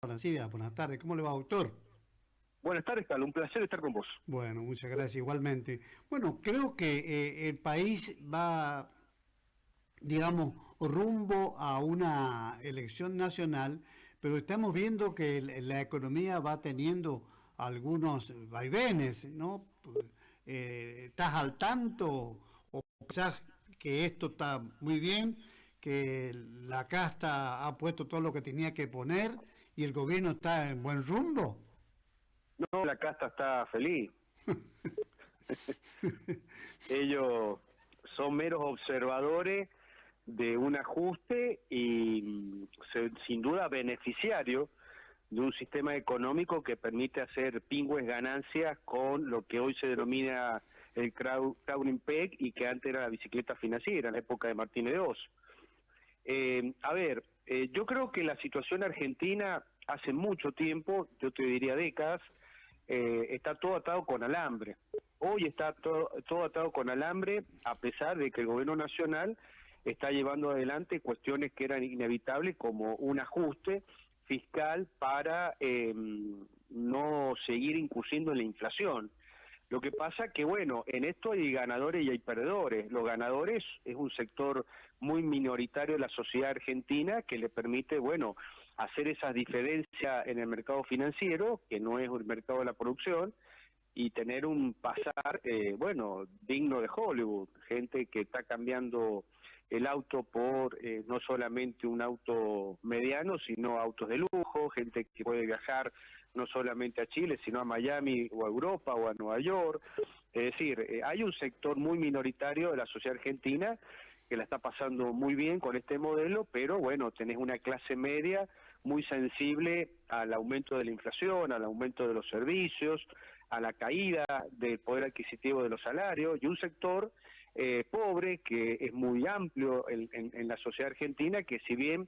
Arancibia, buenas tardes. ¿Cómo le va, doctor? Buenas tardes, Carlos. Un placer estar con vos. Bueno, muchas gracias igualmente. Bueno, creo que el país va, digamos, rumbo a una elección nacional, pero estamos viendo que la economía va teniendo algunos vaivenes, ¿no? ¿Estás al tanto o pensás que esto está muy bien, que la casta ha puesto todo lo que tenía que poner y el gobierno está en buen rumbo? No, la casta está feliz. Ellos son meros observadores de un ajuste y sin duda beneficiario de un sistema económico que permite hacer pingües ganancias con lo que hoy se denomina el crowding peg y que antes era la bicicleta financiera en la época de Martínez de Oz. Yo creo que la situación argentina hace mucho tiempo, yo te diría décadas, está todo atado con alambre. Hoy está todo atado con alambre, a pesar de que el gobierno nacional está llevando adelante cuestiones que eran inevitables, como un ajuste fiscal para no seguir incurriendo en la inflación. Lo que pasa que, bueno, en esto hay ganadores y hay perdedores. Los ganadores es un sector muy minoritario de la sociedad argentina que le permite, bueno, hacer esas diferencias en el mercado financiero, que no es el mercado de la producción, y tener un pasar, bueno, digno de Hollywood. Gente que está cambiando el auto por no solamente un auto mediano, sino autos de lujo, gente que puede viajar no solamente a Chile, sino a Miami o a Europa o a Nueva York. Es decir, hay un sector muy minoritario de la sociedad argentina que la está pasando muy bien con este modelo, pero bueno, tenés una clase media muy sensible al aumento de la inflación, al aumento de los servicios, a la caída del poder adquisitivo de los salarios, y un sector pobre que es muy amplio en la sociedad argentina, que si bien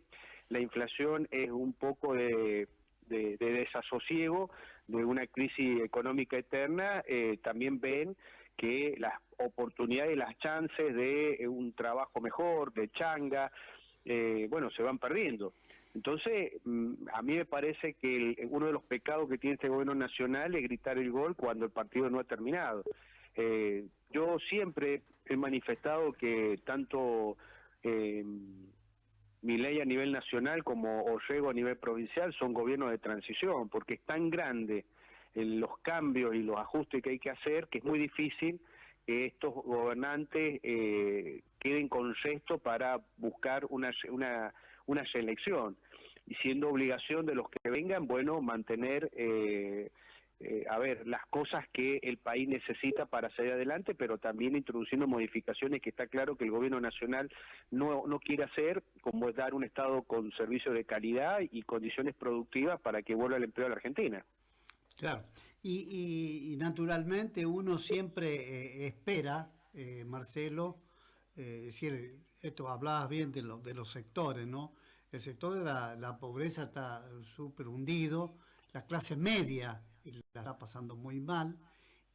la inflación es un poco de desasosiego, de una crisis económica eterna, también ven que las oportunidades y las chances de un trabajo mejor, de changa, bueno, se van perdiendo. Entonces, a mí me parece que uno de los pecados que tiene este gobierno nacional es gritar el gol cuando el partido no ha terminado. Yo siempre he manifestado que tanto Milei a nivel nacional como Orrego a nivel provincial son gobiernos de transición, porque es tan grande los cambios y los ajustes que hay que hacer que es muy difícil que estos gobernantes queden con gesto para buscar una selección, y siendo obligación de los que vengan, bueno, mantener las cosas que el país necesita para salir adelante, pero también introduciendo modificaciones que está claro que el gobierno nacional no quiere hacer, como es dar un Estado con servicios de calidad y condiciones productivas para que vuelva el empleo a la Argentina. Claro. Y naturalmente uno siempre espera, Marcelo, decir, esto hablabas bien de los sectores, ¿no? El sector de la pobreza está súper hundido, la clase media la está pasando muy mal,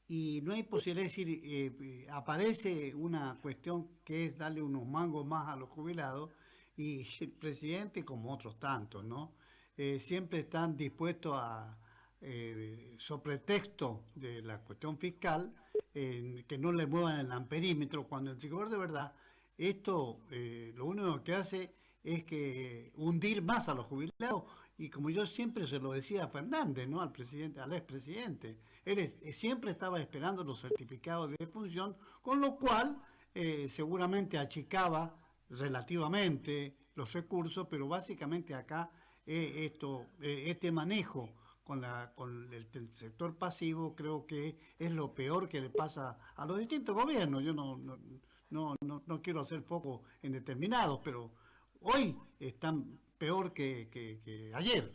y no hay posibilidad de decir, aparece una cuestión que es darle unos mangos más a los jubilados, y el presidente, como otros tantos, ¿no? Siempre están dispuestos a, sobre texto de la cuestión fiscal, que no le muevan el amperímetro, cuando en rigor de verdad, esto lo único que hace es que hundir más a los jubilados, y como yo siempre se lo decía a Fernández, ¿no? Al presidente, al expresidente, siempre estaba esperando los certificados de defunción, con lo cual seguramente achicaba relativamente los recursos, pero básicamente acá este manejo con el sector pasivo creo que es lo peor que le pasa a los distintos gobiernos. Yo no quiero hacer foco en determinados, pero hoy están peor que ayer.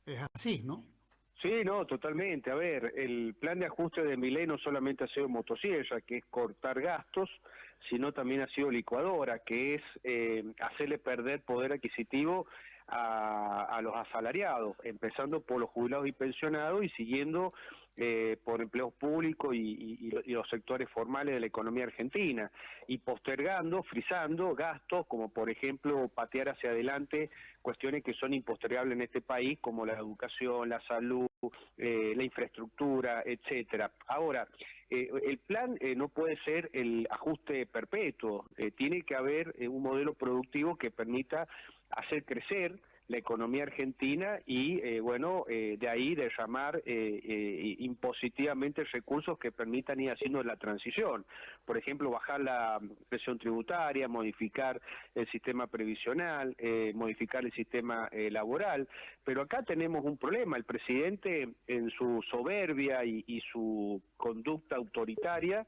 Es así, ¿no? Sí, no, totalmente. A ver, el plan de ajuste de Milei no solamente ha sido motosierra, que es cortar gastos, sino también ha sido licuadora, que es hacerle perder poder adquisitivo a los asalariados, empezando por los jubilados y pensionados y siguiendo por empleos públicos y los sectores formales de la economía argentina, y postergando, frizando gastos, como por ejemplo patear hacia adelante cuestiones que son impostergables en este país, como la educación, la salud, la infraestructura, etcétera. Ahora, el plan no puede ser el ajuste perpetuo, tiene que haber un modelo productivo que permita hacer crecer la economía argentina y, de ahí derramar impositivamente recursos que permitan ir haciendo la transición. Por ejemplo, bajar la presión tributaria, modificar el sistema previsional, modificar el sistema laboral. Pero acá tenemos un problema. El presidente, en su soberbia y su conducta autoritaria,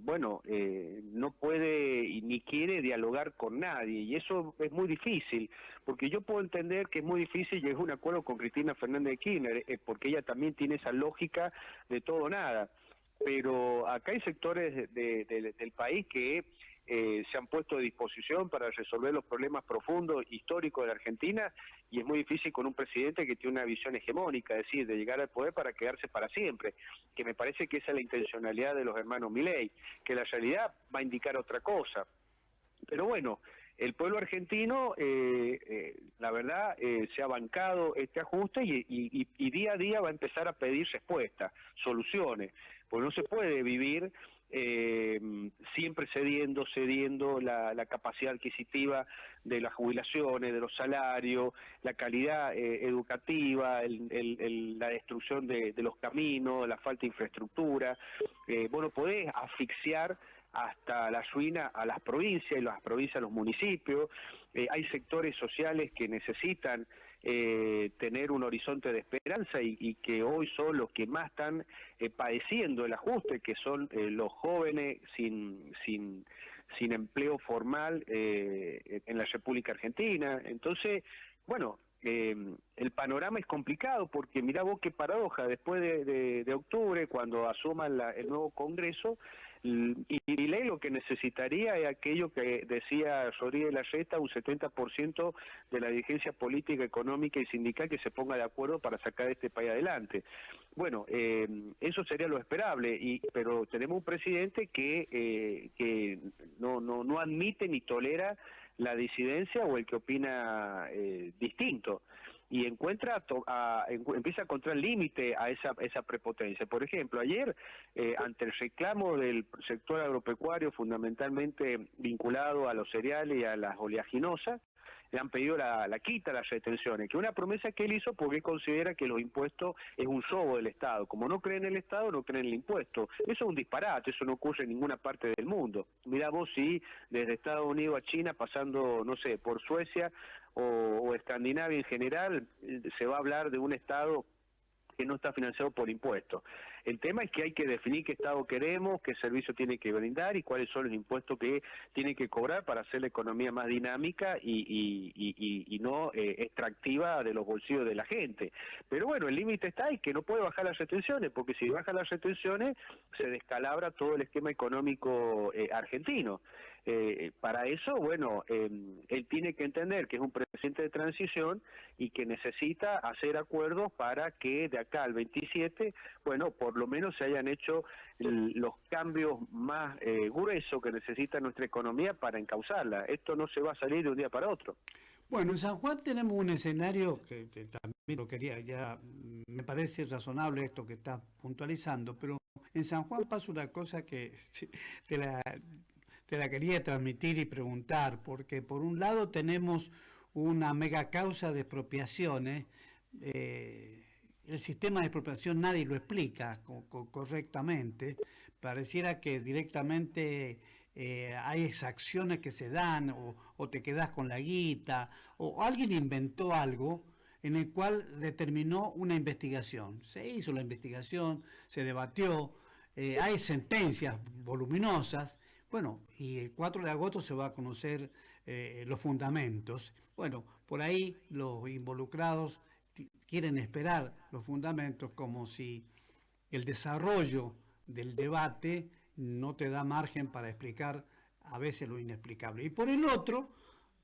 no puede y ni quiere dialogar con nadie, y eso es muy difícil, porque yo puedo entender que es muy difícil llegar a un acuerdo con Cristina Fernández de Kirchner, porque ella también tiene esa lógica de todo o nada, pero acá hay sectores del país que se han puesto a disposición para resolver los problemas profundos, históricos de la Argentina, y es muy difícil con un presidente que tiene una visión hegemónica, es decir, de llegar al poder para quedarse para siempre, que me parece que esa es la intencionalidad de los hermanos Milei, que la realidad va a indicar otra cosa. Pero bueno, el pueblo argentino, la verdad, se ha bancado este ajuste y día a día va a empezar a pedir respuestas, soluciones, porque no se puede vivir siempre cediendo la capacidad adquisitiva de las jubilaciones, de los salarios, la calidad educativa, la destrucción de los caminos, la falta de infraestructura. Vos no podés asfixiar hasta la ruina a las provincias y las provincias a los municipios. Hay sectores sociales que necesitan tener un horizonte de esperanza y que hoy son los que más están padeciendo el ajuste, que son los jóvenes sin empleo formal en la República Argentina. Entonces, bueno, el panorama es complicado porque mirá vos qué paradoja, después de octubre, cuando asuma el nuevo Congreso, y Milei lo que necesitaría es aquello que decía Rodríguez Larreta, un 70% de la dirigencia política, económica y sindical que se ponga de acuerdo para sacar este país adelante. Bueno, eso sería lo esperable, pero tenemos un presidente que no admite ni tolera la disidencia o el que opina distinto, y empieza a encontrar límite a esa prepotencia. Por ejemplo, ayer, ante el reclamo del sector agropecuario, fundamentalmente vinculado a los cereales y a las oleaginosas, le han pedido la quita de las retenciones, que es una promesa que él hizo porque considera que los impuestos es un robo del Estado. Como no creen en el Estado, no creen en el impuesto. Eso es un disparate, eso no ocurre en ninguna parte del mundo. Mirá vos si desde Estados Unidos a China, pasando, no sé, por Suecia o Escandinavia en general, se va a hablar de un Estado que no está financiado por impuestos. El tema es que hay que definir qué Estado queremos, qué servicio tiene que brindar y cuáles son los impuestos que tiene que cobrar para hacer la economía más dinámica y no extractiva de los bolsillos de la gente. Pero bueno, el límite está ahí, que no puede bajar las retenciones, porque si baja las retenciones se descalabra todo el esquema económico argentino. Para eso, bueno, él tiene que entender que es un presidente de transición y que necesita hacer acuerdos para que de acá al 27, bueno, por lo menos se hayan hecho los cambios más gruesos que necesita nuestra economía para encauzarla. Esto no se va a salir de un día para otro. Bueno, en San Juan tenemos un escenario que también lo quería, ya me parece razonable esto que está puntualizando, pero en San Juan pasa una cosa que te la quería transmitir y preguntar, porque por un lado tenemos una mega causa de expropiaciones, el sistema de expropiación nadie lo explica correctamente, pareciera que directamente hay exacciones que se dan o te quedas con la guita, o alguien inventó algo en el cual determinó una investigación. Se hizo la investigación, se debatió, hay sentencias voluminosas. Bueno, y el 4 de agosto se va a conocer los fundamentos. Bueno, por ahí los involucrados quieren esperar los fundamentos, como si el desarrollo del debate no te da margen para explicar a veces lo inexplicable. Y por el otro,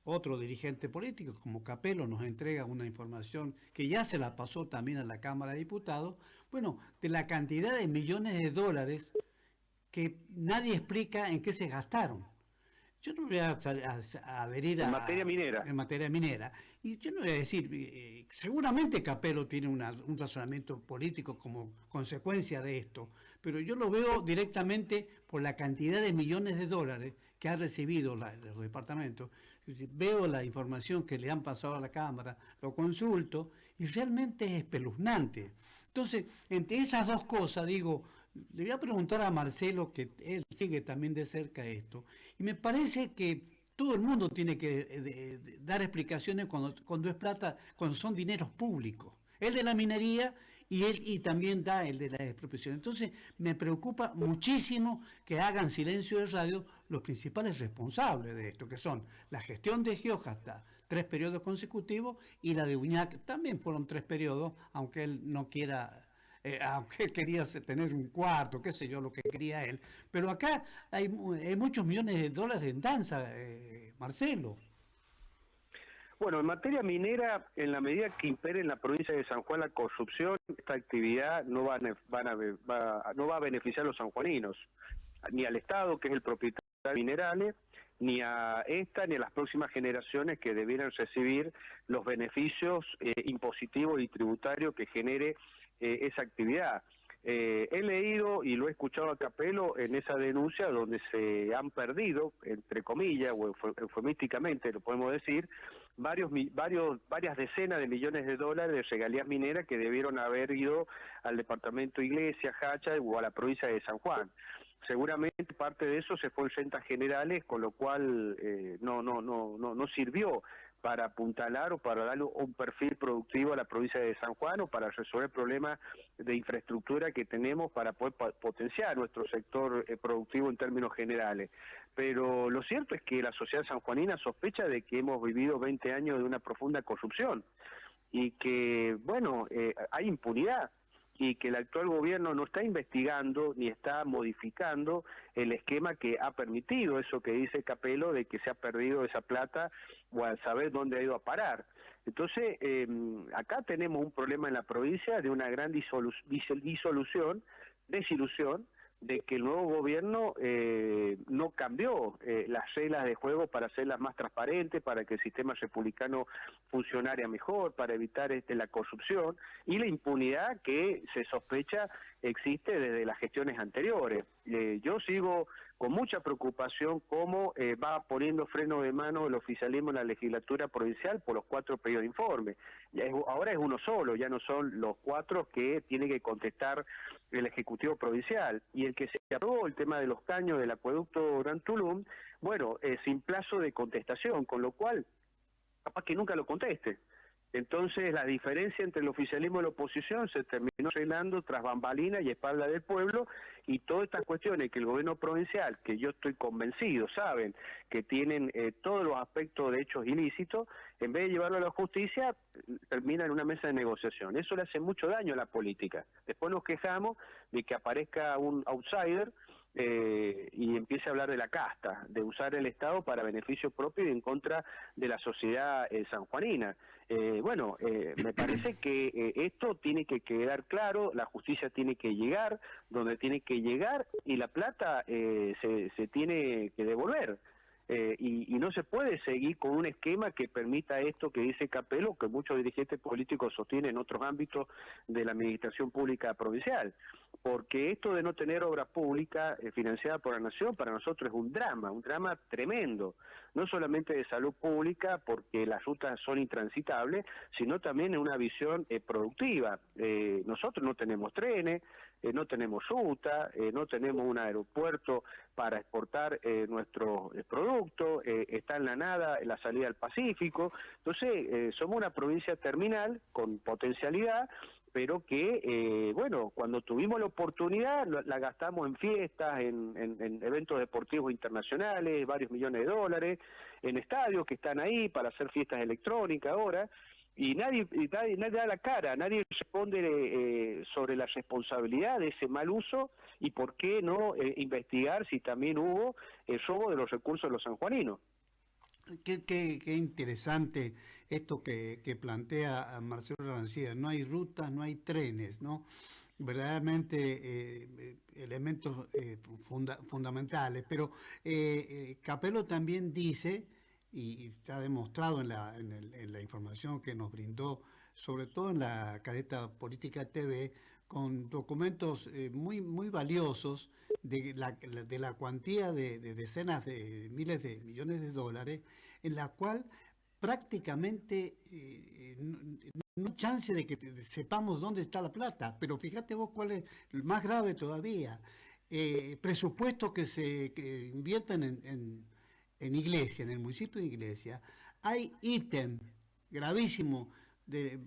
otro dirigente político como Capello nos entrega una información que ya se la pasó también a la Cámara de Diputados, bueno, de la cantidad de millones de dólares que nadie explica en qué se gastaron. Yo no voy a adherir En materia minera. en materia minera. Y yo no voy a decir, seguramente Capello tiene un razonamiento político como consecuencia de esto, pero yo lo veo directamente por la cantidad de millones de dólares que ha recibido el departamento. Veo la información que le han pasado a la Cámara, lo consulto y realmente es espeluznante. Entonces, entre esas dos cosas, digo, le voy a preguntar a Marcelo, que él sigue también de cerca esto, y me parece que todo el mundo tiene que dar explicaciones cuando es plata, cuando son dineros públicos. El de la minería y también da el de la expropiación. Entonces me preocupa muchísimo que hagan silencio de radio los principales responsables de esto, que son la gestión de Gioja hasta 3 periodos consecutivos y la de Uñac también fueron 3 periodos, aunque él no quiera... aunque él quería tener un cuarto, qué sé yo, lo que quería él. Pero acá hay muchos millones de dólares en danza, Marcelo. Bueno, en materia minera, en la medida que impere en la provincia de San Juan la corrupción, esta actividad no va a beneficiar a los sanjuaninos, ni al Estado, que es el propietario de minerales, ni a esta ni a las próximas generaciones que debieran recibir los beneficios impositivos y tributarios que genere esa actividad. He leído y lo he escuchado a Capello en esa denuncia donde se han perdido, entre comillas, o eufemísticamente lo podemos decir, varias decenas de millones de dólares de regalías mineras que debieron haber ido al departamento Iglesia, Hacha o a la provincia de San Juan. Seguramente parte de eso se fue en rentas generales, con lo cual no sirvió para apuntalar o para darle un perfil productivo a la provincia de San Juan o para resolver problemas de infraestructura que tenemos para poder potenciar nuestro sector productivo en términos generales. Pero lo cierto es que la sociedad sanjuanina sospecha de que hemos vivido 20 años de una profunda corrupción y que, bueno, hay impunidad, y que el actual gobierno no está investigando ni está modificando el esquema que ha permitido eso que dice Capello de que se ha perdido esa plata o al saber dónde ha ido a parar. Entonces, acá tenemos un problema en la provincia de una gran desilusión de que el nuevo gobierno no cambió las reglas de juego para hacerlas más transparentes, para que el sistema republicano funcionara mejor, para evitar la corrupción y la impunidad que se sospecha existe desde las gestiones anteriores. Yo sigo con mucha preocupación cómo va poniendo freno de mano el oficialismo en la legislatura provincial por los 4 periodos de informe. Ahora es uno solo, ya no son los 4 que tiene que contestar el Ejecutivo Provincial. Y el que se aprobó el tema de los caños del acueducto Gran Tulum, bueno, sin plazo de contestación, con lo cual capaz que nunca lo conteste. Entonces la diferencia entre el oficialismo y la oposición se terminó arreglando tras bambalinas y espalda del pueblo, y todas estas cuestiones que el gobierno provincial, que yo estoy convencido, saben que tienen todos los aspectos de hechos ilícitos, en vez de llevarlo a la justicia, termina en una mesa de negociación. Eso le hace mucho daño a la política. Después nos quejamos de que aparezca un outsider y empiece a hablar de la casta, de usar el Estado para beneficio propio y en contra de la sociedad sanjuanina. Me parece que esto tiene que quedar claro, la justicia tiene que llegar donde tiene que llegar y la plata se tiene que devolver. Y no se puede seguir con un esquema que permita esto que dice Capello, que muchos dirigentes políticos sostienen en otros ámbitos de la administración pública provincial, porque esto de no tener obra pública financiada por la Nación para nosotros es un drama tremendo, no solamente de salud pública, porque las rutas son intransitables, sino también en una visión productiva. Nosotros no tenemos trenes, no tenemos ruta, no tenemos un aeropuerto para exportar nuestros productos, está en la nada la salida al Pacífico. Entonces, somos una provincia terminal con potencialidad, pero que, cuando tuvimos la oportunidad la gastamos en fiestas, en eventos deportivos internacionales, varios millones de dólares, en estadios que están ahí para hacer fiestas electrónicas ahora, y nadie da la cara, nadie responde sobre la responsabilidad de ese mal uso y por qué no investigar si también hubo el robo de los recursos de los sanjuaninos. Qué interesante esto que plantea Marcelo Rancía. No hay rutas, no hay trenes, ¿no? Verdaderamente elementos fundamentales. Pero Capello también dice, y está demostrado en la información que nos brindó, sobre todo en la Careta Política TV, con documentos muy valiosos de la cuantía de decenas de miles de millones de dólares, en la cual prácticamente no hay chance de que sepamos dónde está la plata. Pero fíjate vos cuál es el más grave todavía. Presupuestos que invierten en Iglesia, en el municipio de Iglesia. Hay ítem gravísimo de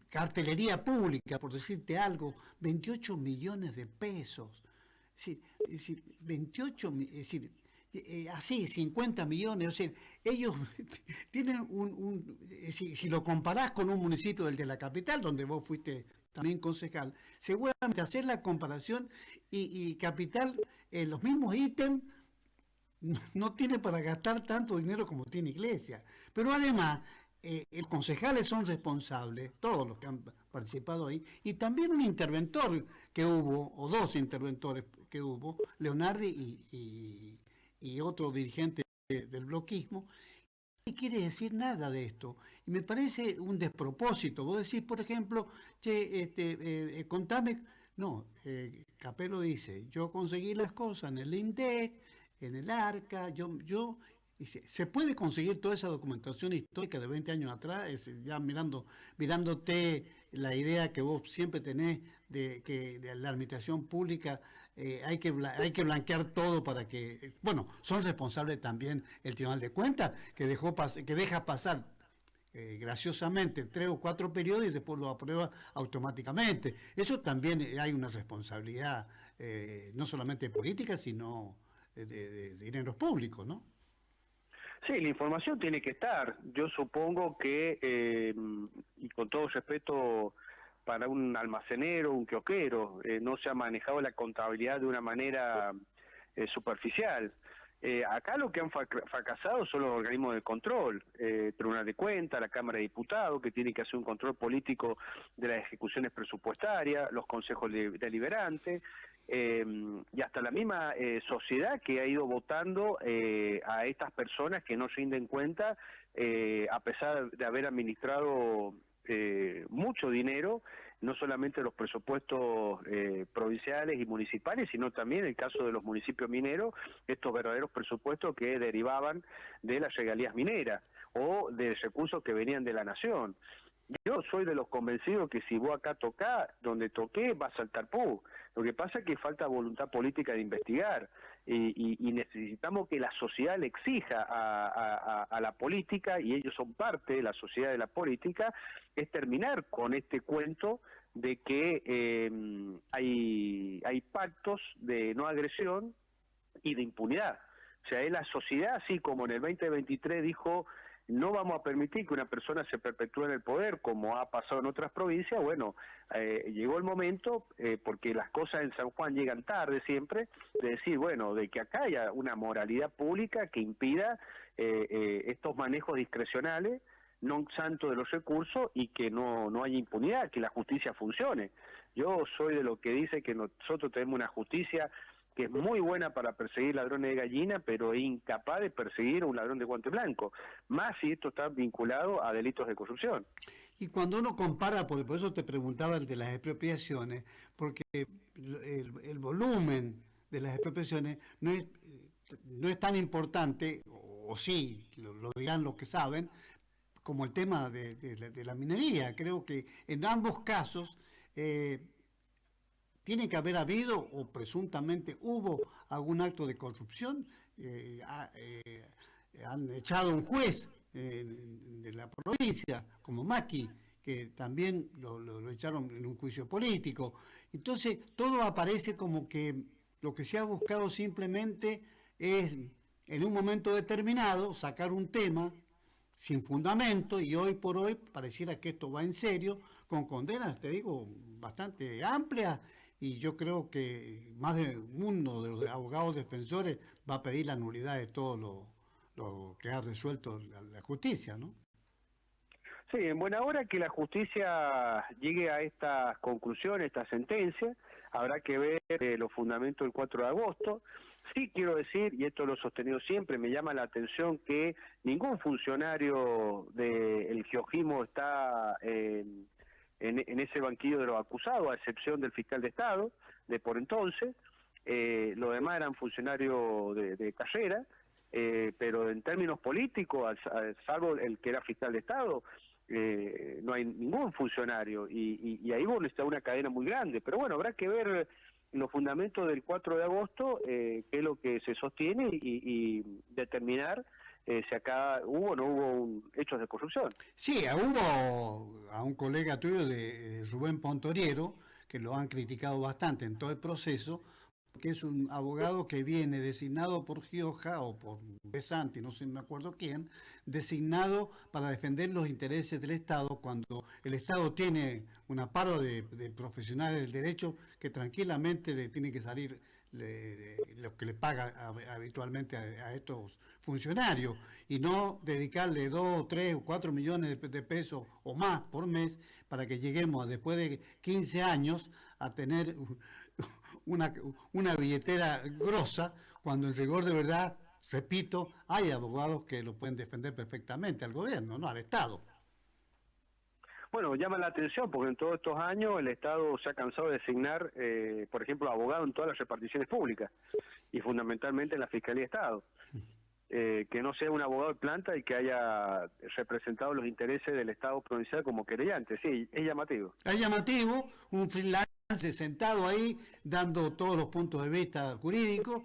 cartelería pública, por decirte algo, 28 millones de pesos. Es decir 28, es decir, así, 50 millones, o sea, ellos tienen si lo comparás con un municipio del de la capital, donde vos fuiste también concejal, seguramente hacer la comparación y capital, los mismos ítems, no tiene para gastar tanto dinero como tiene Iglesia. Pero además, los concejales son responsables, todos los que han participado ahí, y también un interventor que hubo, o dos interventores que hubo, Leonardi y otro dirigente del bloquismo, no quiere decir nada de esto. Y me parece un despropósito. Vos decís, por ejemplo, che, contame. No, Capello dice, yo conseguí las cosas en el INDEC, en el ARCA, dice, se puede conseguir toda esa documentación histórica de 20 años atrás, ya mirándote la idea que vos siempre tenés de que de la administración pública hay que blanquear todo para que, bueno, son responsables también el Tribunal de Cuentas, que deja pasar graciosamente 3 o 4 periodos y después lo aprueba automáticamente. Eso también hay una responsabilidad, no solamente política, sino de dineros públicos, ¿no? Sí, la información tiene que estar. Yo supongo que, y con todo respeto para un almacenero, un kiosquero, no se ha manejado la contabilidad de una manera superficial. Acá lo que han fracasado son los organismos de control, Tribunal de Cuentas, la Cámara de Diputados, que tiene que hacer un control político de las ejecuciones presupuestarias, los consejos deliberantes, y hasta la misma sociedad que ha ido votando a estas personas que no rinden cuenta, a pesar de haber administrado mucho dinero, no solamente los presupuestos provinciales y municipales, sino también el caso de los municipios mineros, estos verdaderos presupuestos que derivaban de las regalías mineras o de recursos que venían de la nación. Yo soy de los convencidos que si vos acá tocás, donde toqué, va a saltar pu. Lo que pasa es que falta voluntad política de investigar y necesitamos que la sociedad le exija a la política, y ellos son parte de la sociedad de la política, es terminar con este cuento de que hay pactos de no agresión y de impunidad. O sea, es la sociedad, así como en el 2023 dijo, no vamos a permitir que una persona se perpetúe en el poder, como ha pasado en otras provincias. Bueno, llegó el momento, porque las cosas en San Juan llegan tarde siempre, de decir, bueno, de que acá haya una moralidad pública que impida estos manejos discrecionales, non santo de los recursos, y que no haya impunidad, que la justicia funcione. Yo soy de lo que dice que nosotros tenemos una justicia que es muy buena para perseguir ladrones de gallina, pero es incapaz de perseguir a un ladrón de guante blanco, más si esto está vinculado a delitos de corrupción. Y cuando uno compara, por eso te preguntaba el de las expropiaciones, porque el volumen de las expropiaciones no es tan importante, o sí, lo dirán los que saben, como el tema de la minería. Creo que en ambos casos tiene que haber habido o presuntamente hubo algún acto de corrupción. Han echado un juez de la provincia, como Maki, que también lo echaron en un juicio político. Entonces, todo aparece como que lo que se ha buscado simplemente es, en un momento determinado, sacar un tema sin fundamento, y hoy por hoy pareciera que esto va en serio, con condenas, te digo, bastante amplias, y yo creo que más de uno de los abogados defensores va a pedir la nulidad de todos los lo que ha resuelto la justicia, ¿no? Sí, en buena hora que la justicia llegue a estas conclusiones, esta sentencia. Habrá que ver los fundamentos del 4 de agosto. Sí quiero decir, y esto lo he sostenido siempre, me llama la atención que ningún funcionario del geojismo está en ese banquillo de los acusados, a excepción del fiscal de Estado, de por entonces. Los demás eran funcionarios de carrera, pero en términos políticos, salvo el que era fiscal de Estado, no hay ningún funcionario, y ahí está una cadena muy grande. Pero bueno, habrá que ver los fundamentos del 4 de agosto, qué es lo que se sostiene, y determinar si acá hubo o no hubo hechos de corrupción. Sí, hubo a un colega tuyo de Rubén Pontoriero, que lo han criticado bastante en todo el proceso, que es un abogado que viene designado por Gioja o por Besanti, no sé, no me acuerdo quién, designado para defender los intereses del Estado cuando el Estado tiene una parva de profesionales del derecho que tranquilamente le tiene que salir lo que le paga habitualmente a estos funcionarios y no dedicarle 2, 3 o 4 millones de pesos o más por mes para que lleguemos después de 15 años a tener una billetera grosa, cuando en rigor de verdad, repito, hay abogados que lo pueden defender perfectamente al gobierno, no al Estado. Bueno, llama la atención porque en todos estos años el Estado se ha cansado de designar, por ejemplo, abogados en todas las reparticiones públicas y fundamentalmente en la Fiscalía de Estado. Que no sea un abogado de planta y que haya representado los intereses del Estado provincial como querellante. Sí, es llamativo. Es llamativo, un freelance sentado ahí dando todos los puntos de vista jurídicos.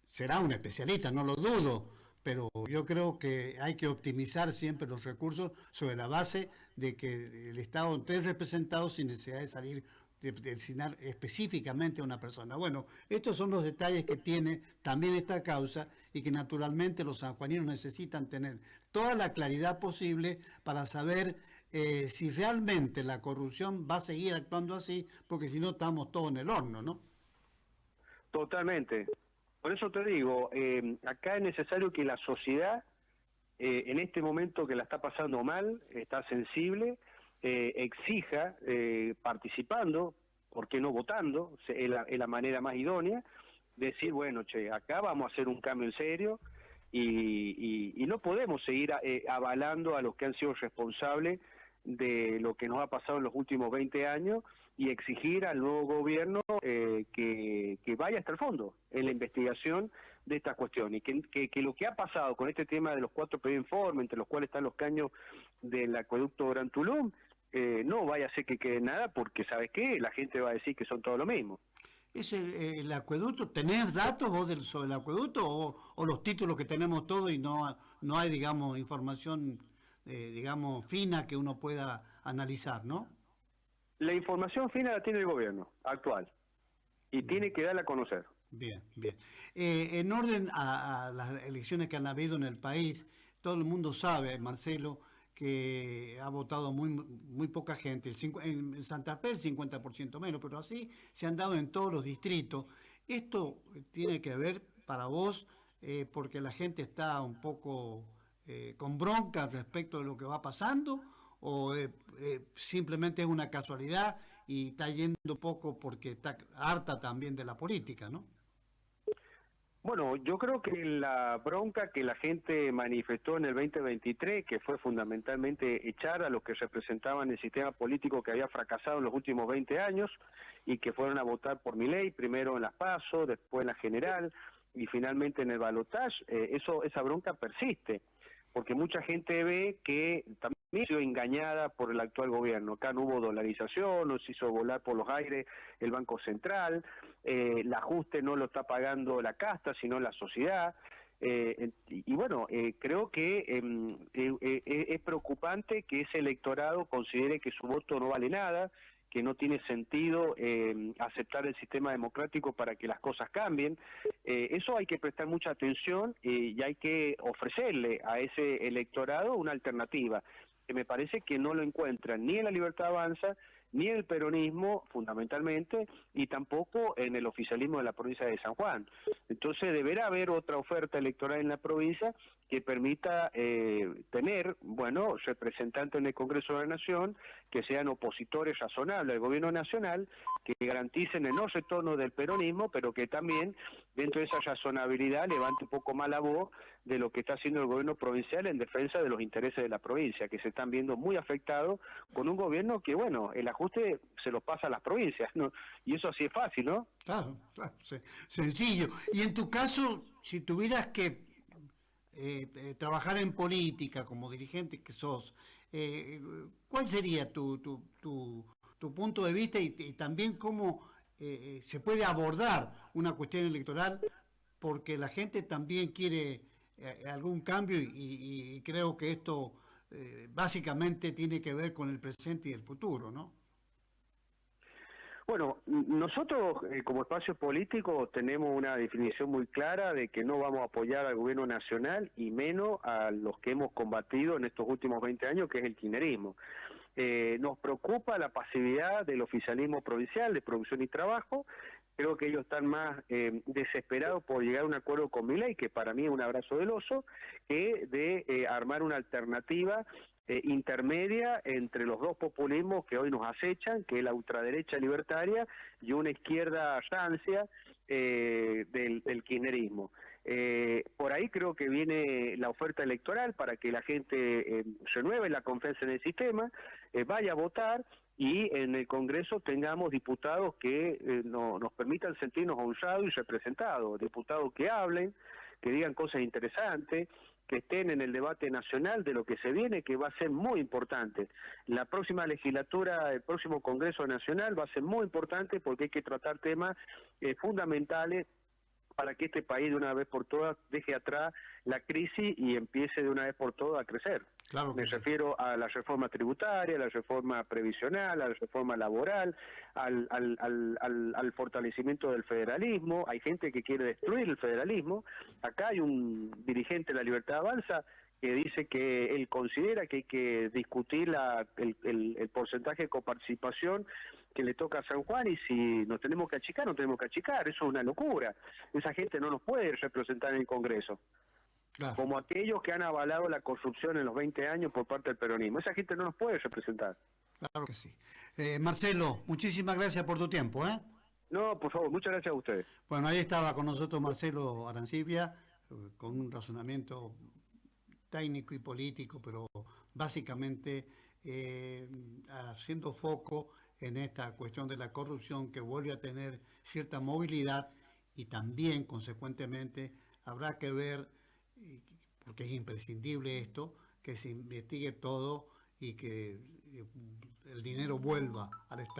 Será un especialista, no lo dudo, pero yo creo que hay que optimizar siempre los recursos sobre la base de que el Estado esté representado sin necesidad de salir de designar específicamente a una persona. Bueno, estos son los detalles que tiene también esta causa y que naturalmente los sanjuaninos necesitan tener toda la claridad posible para saber si realmente la corrupción va a seguir actuando así, porque si no estamos todos en el horno, ¿no? Totalmente. Por eso te digo, acá es necesario que la sociedad, en este momento que la está pasando mal, está sensible, exija participando, ¿por qué no votando? Es la manera más idónea, decir, bueno, che, acá vamos a hacer un cambio en serio y no podemos seguir avalando a los que han sido responsables de lo que nos ha pasado en los últimos 20 años y exigir al nuevo gobierno que vaya hasta el fondo en la investigación de esta cuestión y que lo que ha pasado con este tema de los 4 pedidos de informe, entre los cuales están los caños del acueducto Gran Tulum, no vaya a ser que quede nada, porque ¿sabes qué? La gente va a decir que son todo lo mismo. ¿Es el acueducto? ¿Tenés datos vos sobre el acueducto o los títulos que tenemos todos y no hay, digamos, información, digamos, fina que uno pueda analizar, ¿no? La información fina la tiene el gobierno actual y tiene que darla a conocer. Bien, bien. En orden a las elecciones que han habido en el país, todo el mundo sabe, Marcelo, que ha votado muy poca gente. En Santa Fe el 50% menos, pero así se han dado en todos los distritos. ¿Esto tiene que ver para vos porque la gente está un poco con bronca respecto de lo que va pasando? ¿O simplemente es una casualidad y está yendo poco porque está harta también de la política, ¿no? Bueno, yo creo que la bronca que la gente manifestó en el 2023, que fue fundamentalmente echar a los que representaban el sistema político que había fracasado en los últimos 20 años y que fueron a votar por Milei, primero en las PASO, después en la general y finalmente en el balotaje, esa bronca persiste, porque mucha gente ve que también ha sido engañada por el actual gobierno. Acá no hubo dolarización, no se hizo volar por los aires el Banco Central, el ajuste no lo está pagando la casta, sino la sociedad. Y bueno, creo que es preocupante que ese electorado considere que su voto no vale nada, que no tiene sentido aceptar el sistema democrático para que las cosas cambien. Eso hay que prestar mucha atención y hay que ofrecerle a ese electorado una alternativa, que me parece que no lo encuentran ni en La Libertad Avanza ni en el peronismo fundamentalmente, y tampoco en el oficialismo de la provincia de San Juan. Entonces deberá haber otra oferta electoral en la provincia que permita tener, bueno, representantes en el Congreso de la Nación que sean opositores razonables al gobierno nacional, que garanticen el no retorno del peronismo, pero que también dentro de esa razonabilidad levante un poco más la voz de lo que está haciendo el gobierno provincial en defensa de los intereses de la provincia, que se están viendo muy afectados con un gobierno que, bueno, el ajuste se lo pasa a las provincias, ¿no? Y eso así es fácil, ¿no? Claro, claro, sencillo. Y en tu caso, si tuvieras que trabajar en política como dirigente que sos, ¿cuál sería tu punto de vista y también cómo se puede abordar una cuestión electoral? Porque la gente también quiere algún cambio y creo que esto básicamente tiene que ver con el presente y el futuro, ¿no? Bueno, nosotros como espacio político tenemos una definición muy clara de que no vamos a apoyar al gobierno nacional y menos a los que hemos combatido en estos últimos 20 años, que es el kirchnerismo. Nos preocupa la pasividad del oficialismo provincial de producción y trabajo. Creo que ellos están más desesperados por llegar a un acuerdo con Milei, que para mí es un abrazo del oso, que de armar una alternativa intermedia entre los dos populismos que hoy nos acechan, que es la ultraderecha libertaria y una izquierda rancia del kirchnerismo. Por ahí creo que viene la oferta electoral para que la gente renueve la confianza en el sistema, vaya a votar y en el Congreso tengamos diputados que nos permitan sentirnos honrados y representados, diputados que hablen, que digan cosas interesantes, que estén en el debate nacional de lo que se viene, que va a ser muy importante. La próxima legislatura, el próximo Congreso Nacional va a ser muy importante porque hay que tratar temas fundamentales para que este país de una vez por todas deje atrás la crisis y empiece de una vez por todas a crecer. Claro que Me sí. refiero a la reforma tributaria, a la reforma previsional, a la reforma laboral, al fortalecimiento del federalismo. Hay gente que quiere destruir el federalismo. Acá hay un dirigente de la Libertad Avanza que dice que él considera que hay que discutir el porcentaje de coparticipación que le toca a San Juan, y si nos tenemos que achicar, nos tenemos que achicar. Eso es una locura. Esa gente no nos puede representar en el Congreso. Claro. Como aquellos que han avalado la corrupción en los 20 años por parte del peronismo. Esa gente no nos puede representar. Claro que sí. Marcelo, muchísimas gracias por tu tiempo, ¿eh? No, por favor, muchas gracias a ustedes. Bueno, ahí estaba con nosotros Marcelo Arancibia, con un razonamiento técnico y político, pero básicamente haciendo foco en esta cuestión de la corrupción, que vuelve a tener cierta movilidad, y también, consecuentemente, habrá que ver, porque es imprescindible esto, que se investigue todo y que el dinero vuelva al Estado.